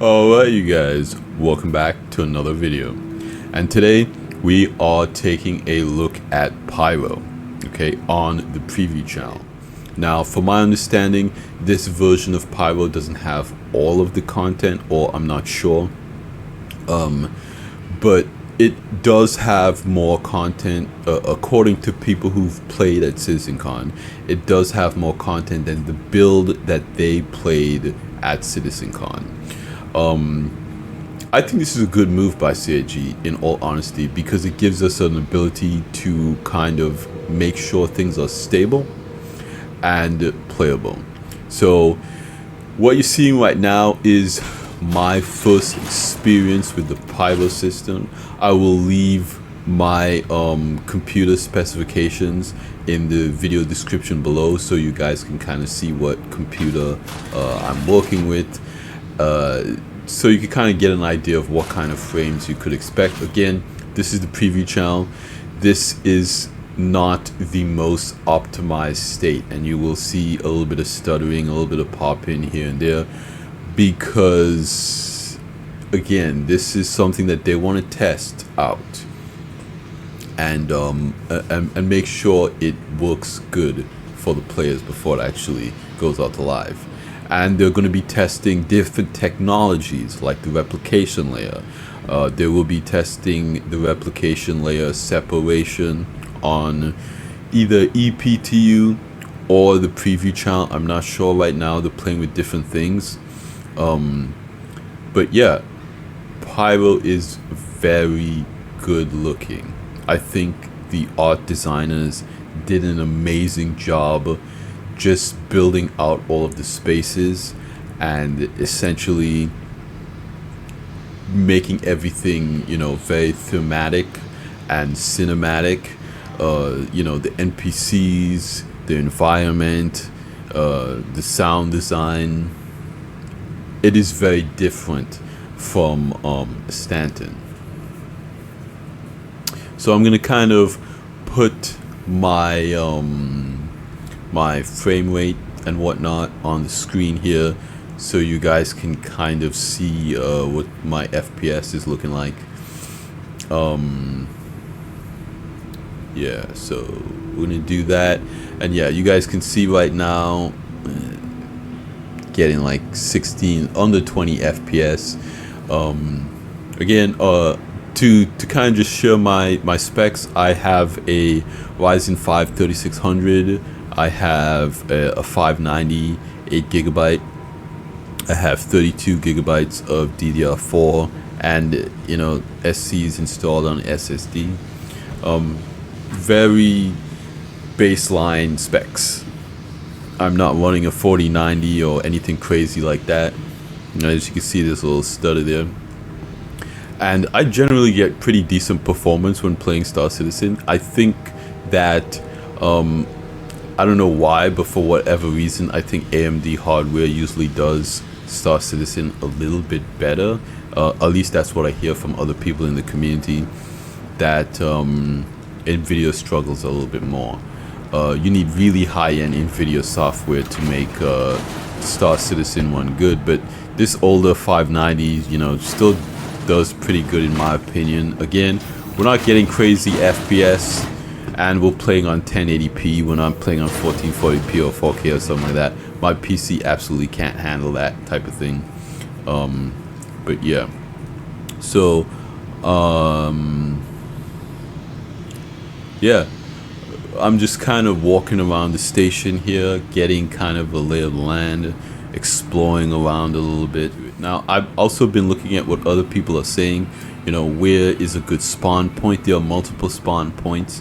Alright you guys, welcome back to another video, and today we are taking a look at Pyro, okay, on the preview channel. Now from my understanding, this version of Pyro doesn't have all of the content, or I'm not sure, but it does have more content, according to people who've played at CitizenCon. It does have more content than the build that they played at CitizenCon. I think this is a good move by CIG, in all honesty, because it gives us an ability to kind of make sure things are stable and playable. So what you're seeing right now is my first experience with the Pyro system. I will leave my computer specifications in the video description below, so you guys can kind of see what computer I'm working with, so you can kind of get an idea of what kind of frames you could expect. Again, this is the preview channel. This is not the most optimized state, and you will see a little bit of stuttering, a little bit of popping here and there, because again, this is something that they want to test out and make sure it works good for the players before it actually goes out to live. And they're going to be testing different technologies like the replication layer. They will be testing the replication layer separation on either ePTU or the preview channel. I'm not sure right now. They're playing with different things. But yeah, Pyro is very good looking. I think the art designers did an amazing job just building out all of the spaces and essentially making everything, you know, very thematic and cinematic. You know, the NPCs, the environment, the sound design. It is very different from Stanton. So I'm gonna kind of put my my frame rate and whatnot on the screen here, so you guys can kind of see what my FPS is looking like. Yeah, so we're gonna do that, and yeah, you guys can see right now getting like 16 under 20 FPS. Again, to kind of just share my specs, I have a Ryzen 5 3600. I have a 590 8GB. I have 32 gigabytes of DDR4, and you know, SCs installed on SSD. Very baseline specs. I'm not running a 4090 or anything crazy like that. As you can see, there's a little stutter there. And I generally get pretty decent performance when playing Star Citizen. I think that I don't know why, but for whatever reason, I think AMD hardware usually does Star Citizen a little bit better. At least that's what I hear from other people in the community, that NVIDIA struggles a little bit more. You need really high-end NVIDIA software to make Star Citizen one good, but this older 590, you know, still does pretty good in my opinion. Again, we're not getting crazy FPS, and we're playing on 1080p when I'm playing on 1440p or 4K or something like that. My PC absolutely can't handle that type of thing. But yeah, so yeah, I'm just kind of walking around the station here, getting kind of a lay of the land, exploring around a little bit. Now, I've also been looking at what other people are saying. You know, where is a good spawn point? There are multiple spawn points.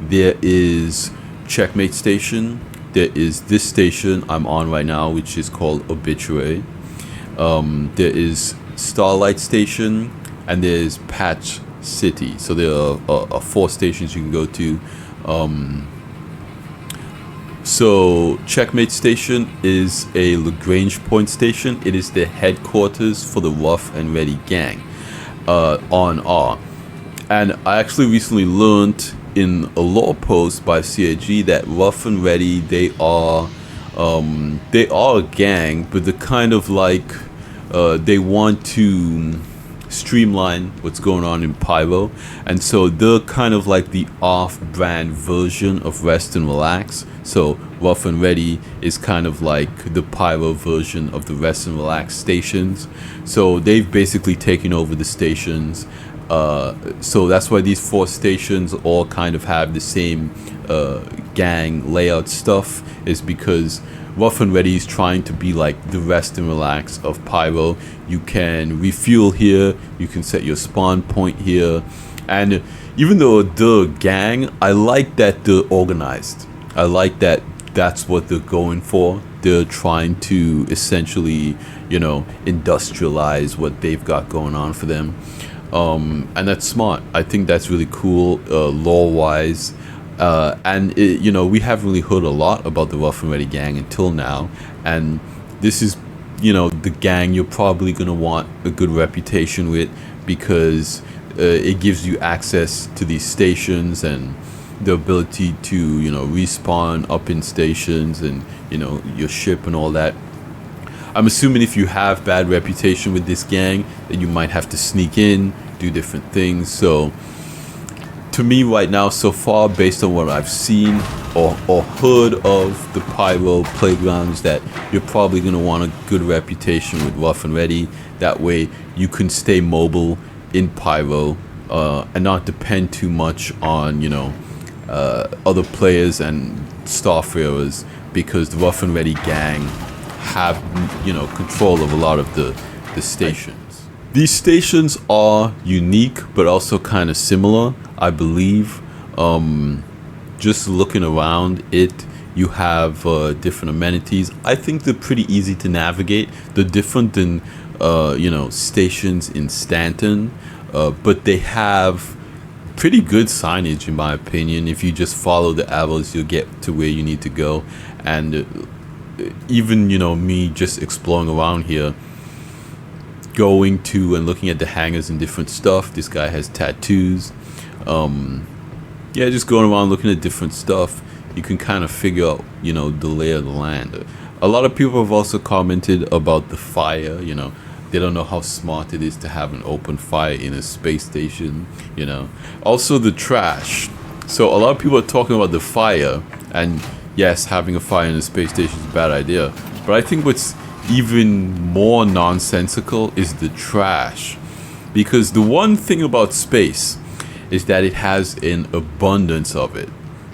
There is Checkmate Station. There is this station I'm on right now, which is called Obituary. There is Starlight Station, and there's Patch City. So there are 4 stations you can go to. So Checkmate Station is a Lagrange Point station. It is the headquarters for the Rough and Ready gang on R. And I actually recently learned in a lore post by CIG that Rough and Ready, they are a gang, but they're kind of like they want to streamline what's going on in Pyro, and so they're kind of like the off-brand version of Rest and Relax. So Rough and Ready is kind of like the Pyro version of the Rest and Relax stations. So they've basically taken over the stations. So that's why these 4 stations all kind of have the same gang layout stuff, is because Rough and Ready is trying to be like the Rest and Relax of Pyro. You can refuel here, you can set your spawn point here, and even though the gang, I like that they're organized. I like that that's what they're going for. They're trying to essentially, you know, industrialize what they've got going on for them. And that's smart. I think that's really cool, lore-wise. And you know, we haven't really heard a lot about the Rough and Ready gang until now, and this is, you know, the gang you're probably gonna want a good reputation with, because it gives you access to these stations and the ability to, you know, respawn up in stations and, you know, your ship and all that. I'm assuming if you have bad reputation with this gang, then you might have to sneak in, do different things. So to me right now, so far, based on what I've seen or heard of the Pyro playgrounds, that you're probably going to want a good reputation with Rough and Ready. That way you can stay mobile in Pyro and not depend too much on, you know, other players and Starfarers, because the Rough and Ready gang have, you know, control of a lot of the stations. These stations are unique, but also kind of similar, I believe. Just looking around it, you have different amenities. I think they're pretty easy to navigate. They're different than, you know, stations in Stanton, but they have pretty good signage, in my opinion. If you just follow the arrows, you'll get to where you need to go. And even, you know, me just exploring around here, going to and looking at the hangars and different stuff. This guy has tattoos. Yeah, just going around looking at different stuff, you can kind of figure out, you know, the lay of the land. A lot of people have also commented about the fire. You know, they don't know how smart it is to have an open fire in a space station, you know. Also the trash. So a lot of people are talking about the fire, and yes, having a fire in a space station is a bad idea, but I think what's even more nonsensical is the trash, because the one thing about space is that it has an abundance of it.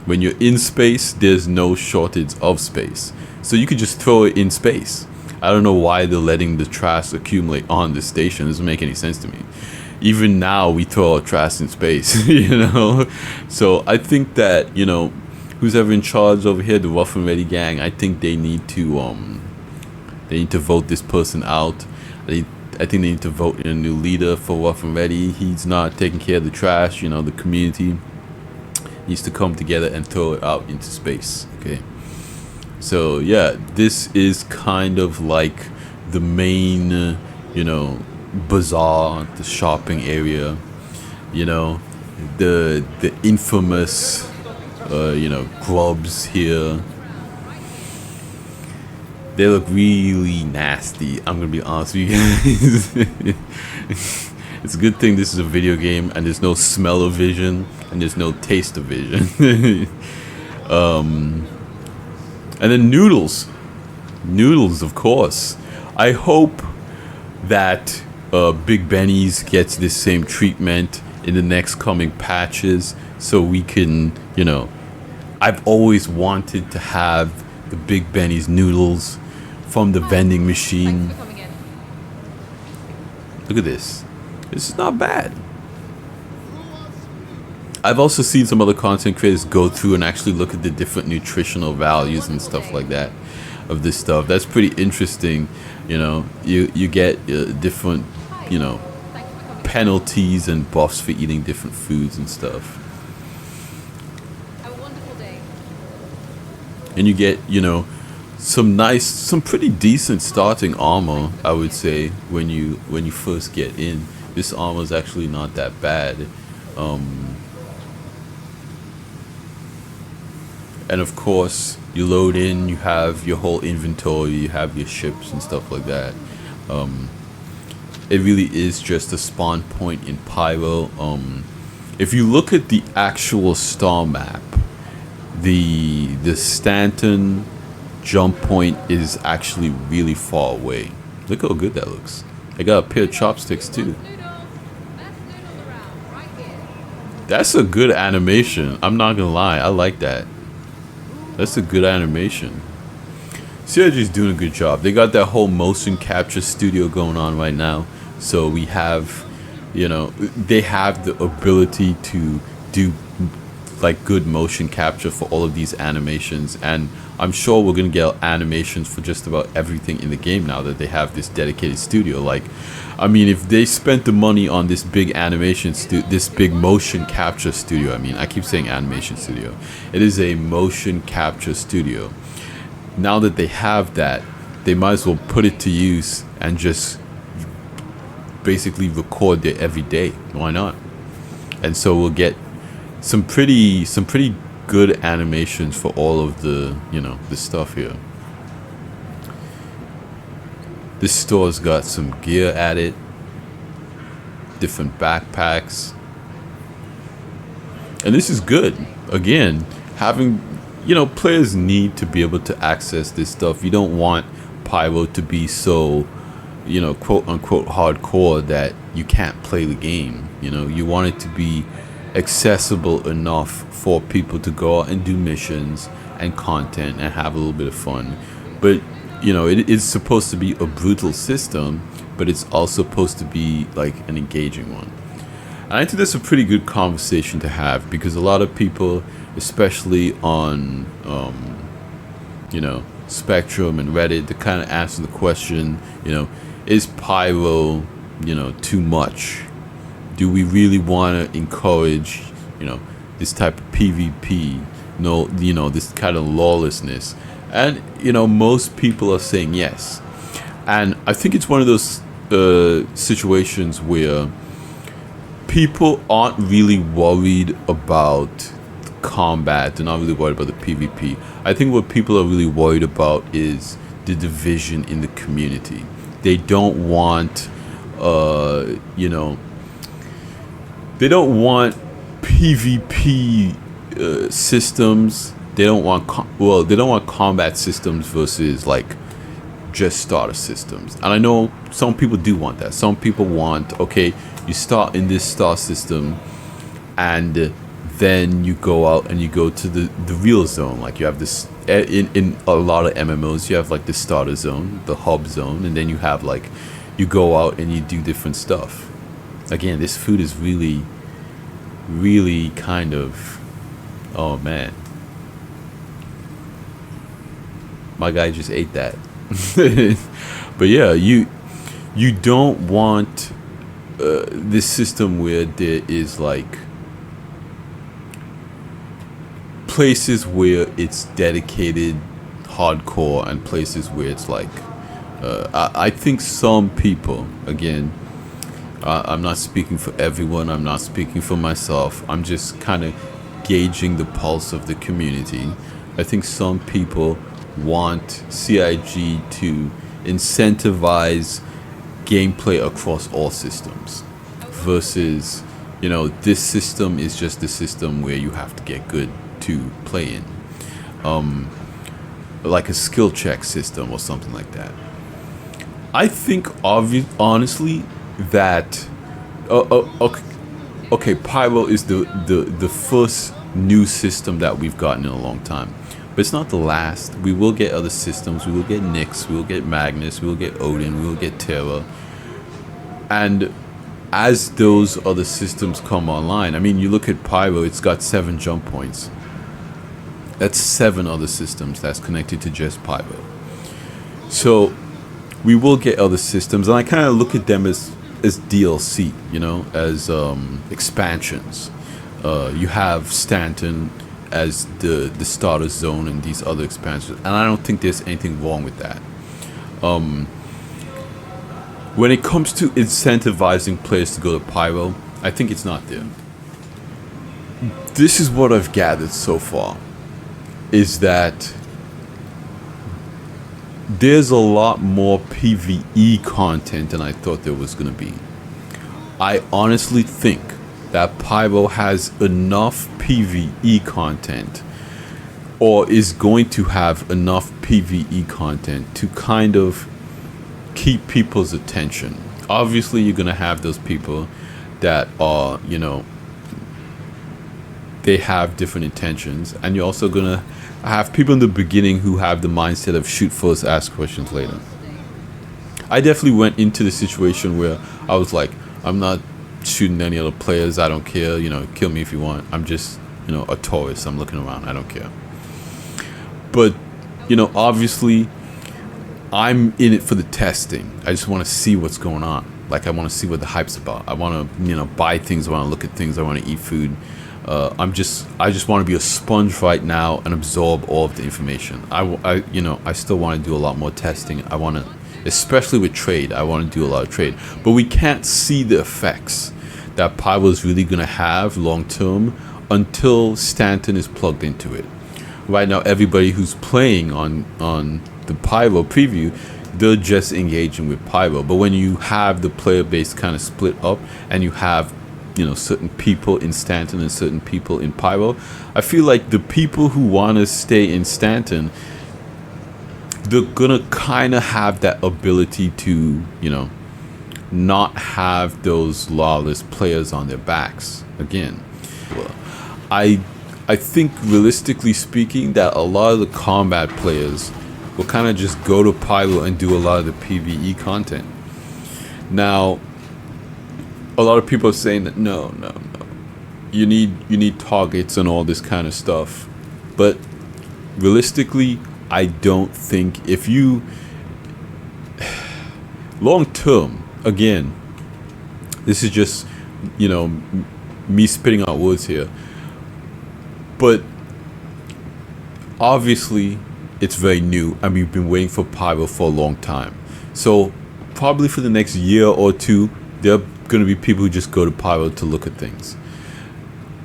When you're in space, there's no shortage of space, so you could just throw it in space. I don't know why they're letting the trash accumulate on the station. It doesn't make any sense to me. Even now, we throw our trash in space, you know. So I think that, you know, who's ever in charge over here, the Rough and Ready gang, I think they need to vote this person out. I think they need to vote in a new leader for Rough and Ready. He's not taking care of the trash. You know, the community needs to come together and throw it out into space. Okay. So yeah, this is kind of like the main, you know, bazaar, the shopping area. You know, the infamous, you know, grubs here. They look really nasty. I'm gonna be honest with you guys. It's a good thing this is a video game and there's no smell of vision and there's no taste of vision. And then noodles. Noodles, of course. I hope that Big Benny's gets this same treatment in the next coming patches, so we can, you know, I've always wanted to have the Big Benny's noodles from the vending machine. Look at this. This is not bad. I've also seen some other content creators go through and actually look at the different nutritional values and stuff like that of this stuff. That's pretty interesting. You know, you get different, you know, penalties and buffs for eating different foods and stuff. Have a wonderful day. And you get, you know, some pretty decent starting armor, I would say, when you first get in. This armor is actually not that bad. And of course, you load in, you have your whole inventory, you have your ships and stuff like that. it really is just a spawn point in Pyro. If you look at the actual star map, the Stanton jump point is actually really far away. Look how good that looks. I got a pair of chopsticks too. That's a good animation. I'm not gonna lie, I like that. That's a good animation. CIG's doing a good job. They got that whole motion capture studio going on right now. So we have, you know, they have the ability to do like good motion capture for all of these animations, and I'm sure we're gonna get animations for just about everything in the game now that they have this dedicated studio. Like, I mean, if they spent the money on this big animation this big motion capture studio, I mean, I keep saying animation studio, it is a motion capture studio. Now that they have that, they might as well put it to use and just basically record it every day. Why not? And so we'll get some pretty good animations for all of the, you know, the stuff here. This store's got some gear at it, different backpacks, and this is good. Again, having, you know, players need to be able to access this stuff. You don't want Pyro to be so, you know, quote unquote hardcore that you can't play the game. You know, you want it to be accessible enough for people to go out and do missions and content and have a little bit of fun. But, you know, it is supposed to be a brutal system, but it's also supposed to be like an engaging one. And I think that's a pretty good conversation to have, because a lot of people, especially on you know, Spectrum and Reddit, to kind of answer the question, you know, is Pyro, you know, too much? Do we really want to encourage, you know, this type of PvP? No, you know, this kind of lawlessness. And, you know, most people are saying yes. And I think it's one of those situations where people aren't really worried about combat. They're not really worried about the PvP. I think what people are really worried about is the division in the community. They don't want, you know, they don't want PvP systems. They don't want they don't want combat systems versus like just starter systems. And I know some people do want that. Some people want, okay, you start in this star system, and then you go out and you go to the real zone. Like you have this in a lot of MMOs, you have like the starter zone, the hub zone, and then you have like, you go out and you do different stuff. Again, this food is really, really kind of, oh man, my guy just ate that. But yeah, you don't want this system where there is like places where it's dedicated hardcore and places where it's like I think some people, again, I'm not speaking for everyone, I'm not speaking for myself, I'm just kind of gauging the pulse of the community. I think some people want CIG to incentivize gameplay across all systems versus, you know, this system is just the system where you have to get good to play in, like a skill check system or something like that. I think honestly that okay, Pyro is the first new system that we've gotten in a long time, but it's not the last. We will get other systems. We will get Nyx, we will get Magnus, we will get Odin, we will get Terra. And as those other systems come online, I mean, you look at Pyro, it's got 7 jump points. That's 7 other systems that's connected to just Pyro. So we will get other systems, and I kind of look at them as DLC, you know, as expansions. You have Stanton as the starter zone and these other expansions, and I don't think there's anything wrong with that. When it comes to incentivizing players to go to Pyro, I think it's not there. This is what I've gathered so far, is that there's a lot more PvE content than I thought there was going to be. I honestly think that Pyro has enough PvE content, or is going to have enough PvE content to kind of keep people's attention. Obviously, you're going to have those people that are, you know, they have different intentions, and you're also going to have people in the beginning who have the mindset of shoot first, ask questions later. I definitely went into the situation where I was like, I'm not shooting any other players, I don't care, you know, kill me if you want, I'm just, you know, a tourist, I'm looking around, I don't care. But, you know, obviously I'm in it for the testing. I just want to see what's going on. Like, I want to see what the hype's about. I want to, you know, buy things, I want to look at things, I want to eat food. I just want to be a sponge right now and absorb all of the information. You know, I still want to do a lot more testing. I want to, especially with trade, I want to do a lot of trade. But we can't see the effects that Pyro is really going to have long term until Stanton is plugged into it. Right now, everybody who's playing on the Pyro preview, they're just engaging with Pyro. But when you have the player base kind of split up and you have, you know, certain people in Stanton and certain people in Pyro, I feel like the people who want to stay in Stanton, they're gonna kind of have that ability to, you know, not have those lawless players on their backs again. I think realistically speaking that a lot of the combat players will kind of just go to Pyro and do a lot of the PvE content. Now, a lot of people are saying that no, you need targets and all this kind of stuff, but realistically, I don't think if you long term, again, this is just, you know, me spitting out words here, but obviously it's very new and we've been waiting for Pyro for a long time. So probably for the next year or two, there are going to be people who just go to Pyro to look at things.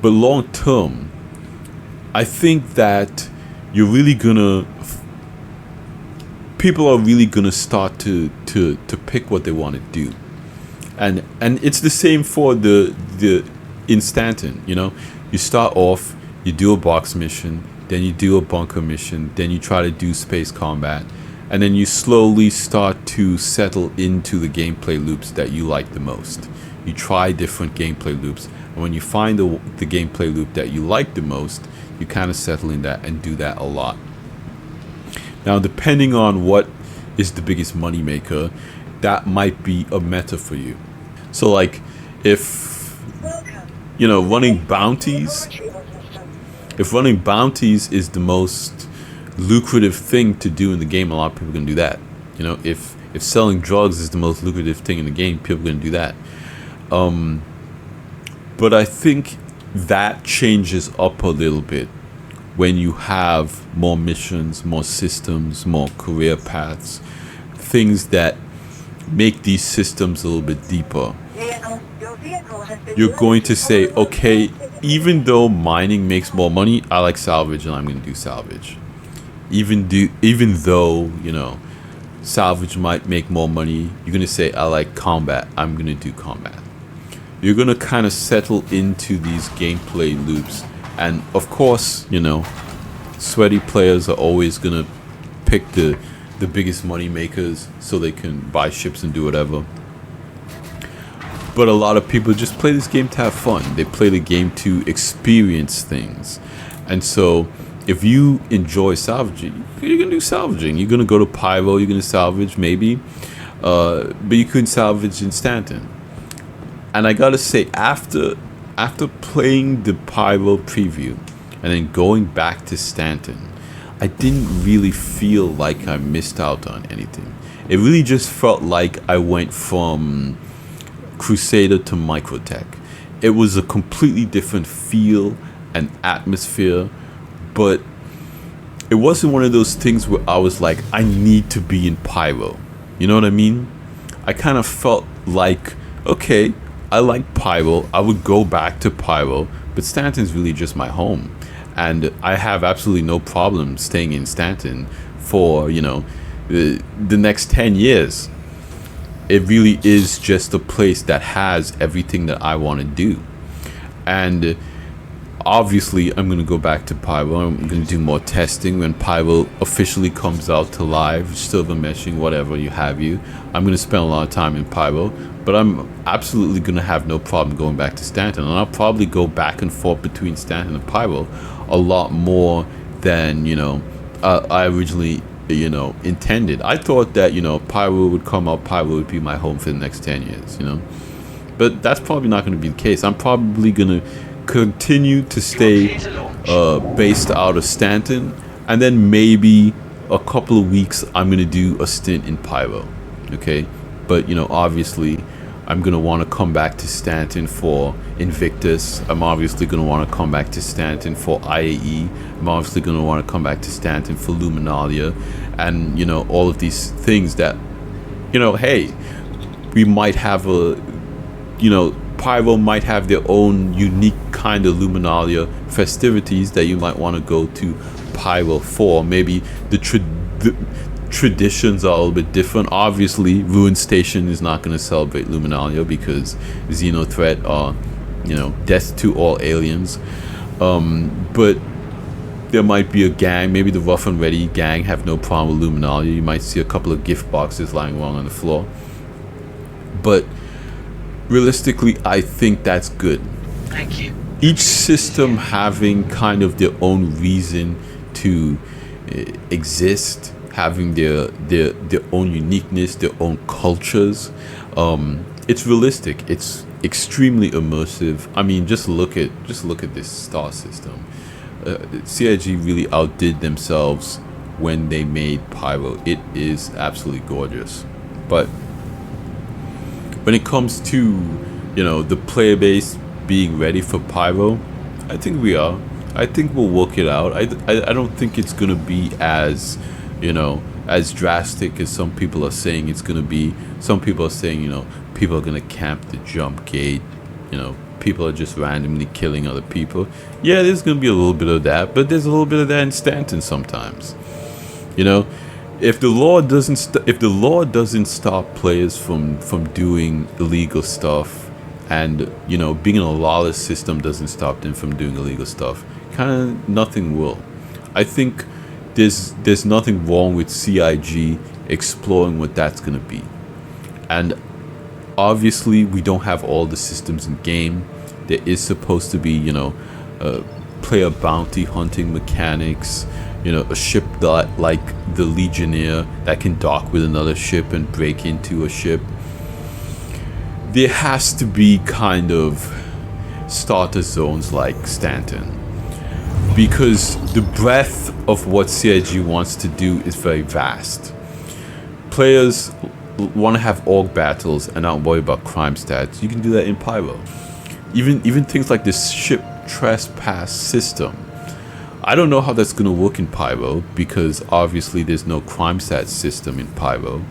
But long term, I think that you're really gonna, people are really gonna start to pick what they want to do, and it's the same for the in Stanton. You know, you start off, you do a box mission, then you do a bunker mission, then you try to do space combat, and then you slowly start to settle into the gameplay loops that you like the most. You try different gameplay loops, and when you find the gameplay loop that you like the most, you kind of settle in that and do that a lot. Now, depending on what is the biggest money maker, that might be a meta for you. So like, if, you know, running bounties is the most lucrative thing to do in the game, a lot of people are going to do that. You know, if selling drugs is the most lucrative thing in the game, people are going to do that. But I think that changes up a little bit when you have more missions, more systems, more career paths, things that make these systems a little bit deeper. You're going to say, okay, even though mining makes more money, I like salvage and I'm going to do salvage. Even though, you know, salvage might make more money, you're going to say, I like combat, I'm going to do combat. You're going to kind of settle into these gameplay loops. And of course, you know, sweaty players are always going to pick the biggest money makers so they can buy ships and do whatever. But a lot of people just play this game to have fun. They play the game to experience things. And so if you enjoy salvaging, you're going to do salvaging. You're going to go to Pyro, you're going to salvage maybe. But you couldn't salvage in Stanton. And I gotta say, after playing the Pyro preview and then going back to Stanton, I didn't really feel like I missed out on anything. It really just felt like I went from Crusader to Microtech. It was a completely different feel and atmosphere, but it wasn't one of those things where I was like, I need to be in Pyro. You know what I mean? I kind of felt like, okay, I like Pyro, I would go back to Pyro, but Stanton's really just my home. And I have absolutely no problem staying in Stanton for, you know, the next 10 years. It really is just a place that has everything that I want to do. And obviously, I'm going to go back to Pyro. I'm going to do more testing when Pyro officially comes out to live, silver meshing, whatever you have you. I'm going to spend a lot of time in Pyro, but I'm absolutely going to have no problem going back to Stanton. And I'll probably go back and forth between Stanton and Pyro a lot more than, I originally, intended. I thought that, Pyro would come out, Pyro would be my home for the next 10 years, But that's probably not going to be the case. I'm probably going to continue to stay based out of Stanton, and then maybe a couple of weeks I'm going to do a stint in Pyro. Okay? But, obviously, I'm going to want to come back to Stanton for Invictus. I'm obviously going to want to come back to Stanton for IAE. I'm obviously going to want to come back to Stanton for Luminalia. And, all of these things that, hey, we might have a, Pyro might have their own unique kind of Luminalia festivities that you might want to go to Pyro for. Maybe the traditions are a little bit different. Obviously, Ruin Station is not going to celebrate Luminalia because Xenothreat are, death to all aliens. But there might be a gang, maybe the Rough and Ready gang have no problem with Luminalia. You might see a couple of gift boxes lying around on the floor. But realistically, I think that's good. Thank you. Each system having kind of their own reason to exist, having their own uniqueness, their own cultures. It's realistic. It's extremely immersive. I mean, just look at this star system. CIG really outdid themselves when they made Pyro. It is absolutely gorgeous. But when it comes to, the player base being ready for Pyro, I think we are. I think we'll work it out. I don't think it's going to be as, as drastic as some people are saying it's going to be. Some people are saying, people are going to camp the jump gate. People are just randomly killing other people. Yeah, there's going to be a little bit of that, but there's a little bit of that in Stanton sometimes. If the law doesn't stop players from doing illegal stuff, and being in a lawless system doesn't stop them from doing illegal stuff, kind of nothing will. I think there's nothing wrong with CIG exploring what that's gonna be. And obviously we don't have all the systems in game. There is supposed to be player bounty hunting mechanics, a ship that, like the Legionnaire, that can dock with another ship and break into a ship. There has to be kind of starter zones like Stanton, because the breadth of what CIG wants to do is very vast. Players want to have org battles and not worry about crime stats. You can do that in Pyro. Even things like this ship trespass system. I don't know how that's going to work in Pyro, because obviously there's no crime stat system in Pyro.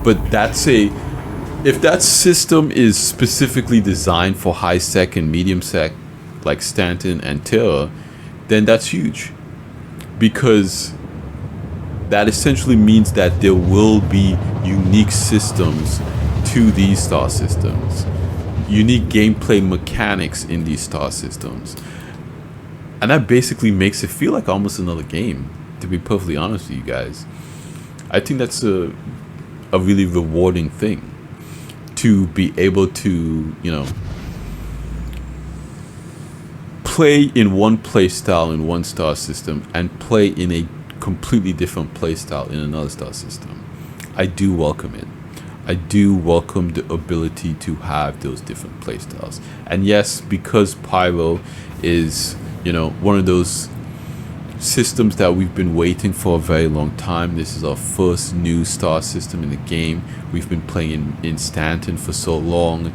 But if that system is specifically designed for high sec and medium sec, like Stanton and Terra, then that's huge, because that essentially means that there will be unique systems to these star systems, unique gameplay mechanics in these star systems, and that basically makes it feel like almost another game, to be perfectly honest with you guys. I think that's a really rewarding thing, to be able to play in one play style in one star system and play in a completely different play style in another star system. I do welcome it. I do welcome the ability to have those different play styles. And yes, because Pyro is one of those systems that we've been waiting for a very long time. This is our first new star system in the game. We've been playing in Stanton for so long.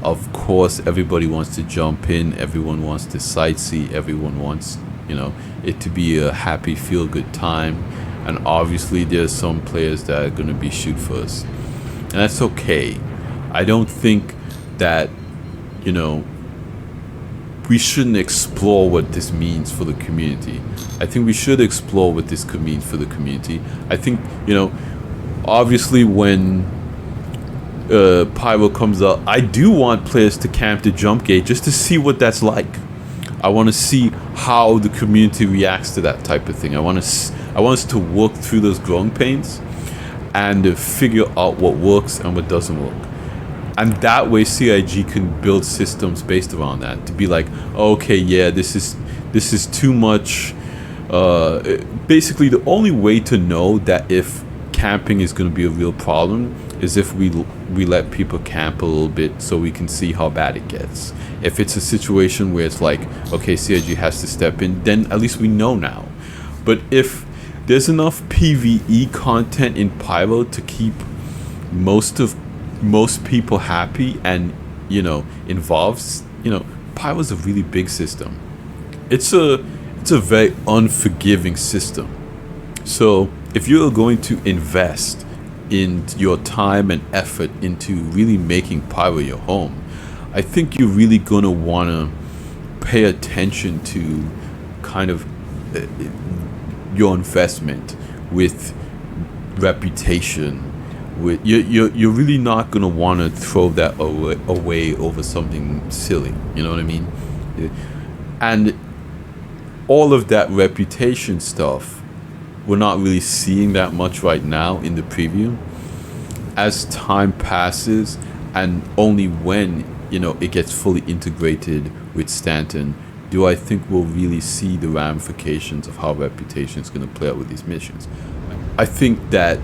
Of course, everybody wants to jump in. Everyone wants to sightsee. Everyone wants, it to be a happy, feel-good time. And obviously, there's some players that are going to be shoot first. And that's okay. I don't think that, we shouldn't explore what this means for the community. I think we should explore what this could mean for the community. I think, you know, obviously when pyro comes up, I do want players to camp the jump gate just to see what that's like. I want to see how the community reacts to that type of thing. I want us to work through those growing pains and figure out what works and what doesn't work. And that way CIG can build systems based around that, to be like, okay, yeah, this is too much. Basically, the only way to know that if camping is going to be a real problem is if we let people camp a little bit so we can see how bad it gets. If it's a situation where it's like, okay, CIG has to step in, then at least we know now. But if there's enough PvE content in Pyro to keep most people happy and, you know, involved, you know, Pyro's a really big system. It's a very unforgiving system. So if you're going to invest in your time and effort into really making Pyro your home, I think you're really gonna wanna pay attention to kind of your investment with reputation. With you're really not gonna want to throw that away over something silly. You know what I mean? And all of that reputation stuff, we're not really seeing that much right now in the preview. As time passes, and only when, you know, it gets fully integrated with Stanton, do I think we'll really see the ramifications of how reputation is going to play out with these missions. I think that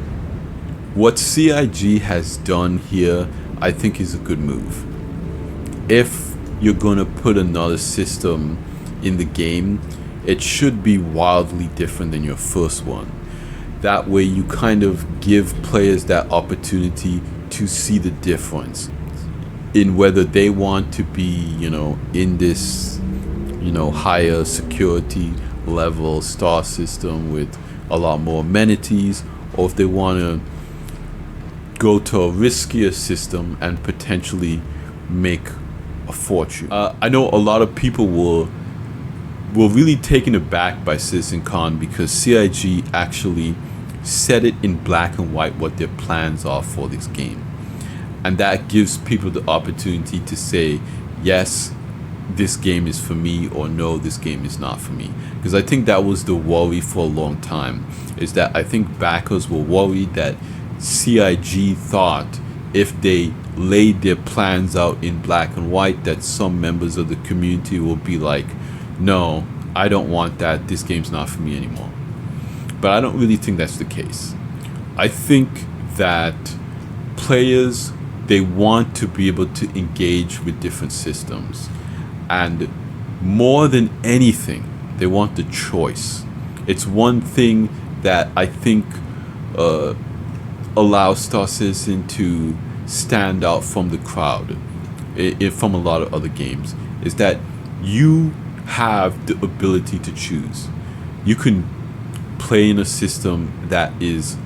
what CIG has done here, I think, is a good move. If you're going to put another system in the game, it should be wildly different than your first one. That way you kind of give players that opportunity to see the difference in whether they want to be, you know, in this, you know, higher security level star system with a lot more amenities, or if they want to go to a riskier system and potentially make a fortune. I know a lot of people were really taken aback by CitizenCon because CIG actually said it in black and white what their plans are for this game. And that gives people the opportunity to say, yes, this game is for me, or no, this game is not for me. Because I think that was the worry for a long time, is that I think backers were worried that CIG thought if they laid their plans out in black and white, that some members of the community will be like, no, I don't want that, this game's not for me anymore. But I don't really think that's the case. I think that players, they want to be able to engage with different systems. And more than anything, they want the choice. It's one thing that I think allows Star Citizen to stand out from the crowd, from a lot of other games, is that you have the ability to choose. You can play in a system that is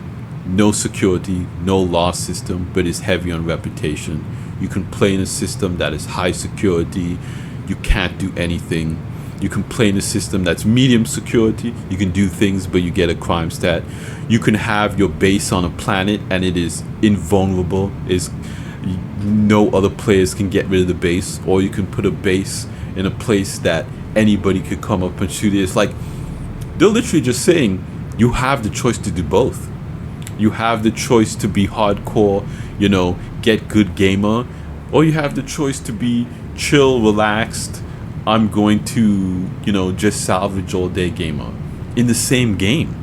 no security, no law system, but is heavy on reputation. You can play in a system that is high security, you can't do anything. You can play in a system that's medium security, you can do things but you get a crime stat. You can have your base on a planet and it is invulnerable, no other players can get rid of the base, or you can put a base in a place that anybody could come up and shoot it. It's like they're literally just saying you have the choice to do both. You have the choice to be hardcore, you know, get good gamer, or you have the choice to be chill, relaxed, I'm going to, you know, just salvage all day gamer in the same game.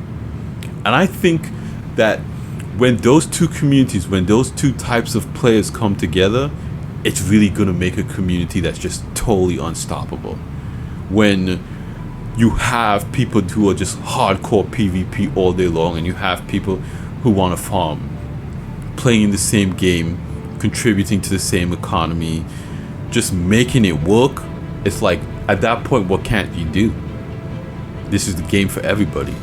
And I think that when those two communities, when those two types of players come together, it's really going to make a community that's just totally unstoppable. When you have people who are just hardcore PvP all day long, and you have people who want to farm, playing in the same game, contributing to the same economy, just making it work. It's like, at that point, what can't you do? This is the game for everybody.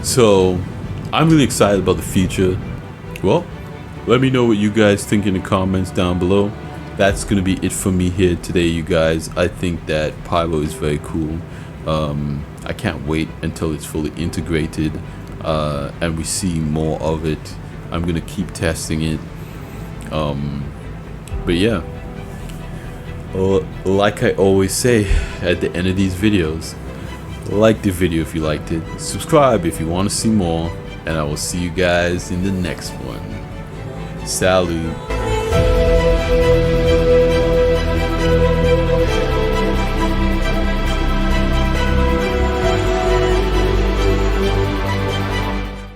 So I'm really excited about the future. Well, let me know what you guys think in the comments down below. that's gonna be it for me here today, you guys. I think that pyro is very cool. I can't wait until it's fully integrated and we see more of it. I'm gonna keep testing it. But yeah, like I always say at the end of these videos, like the video if you liked it, subscribe if you want to see more, and I will see you guys in the next one. Salute.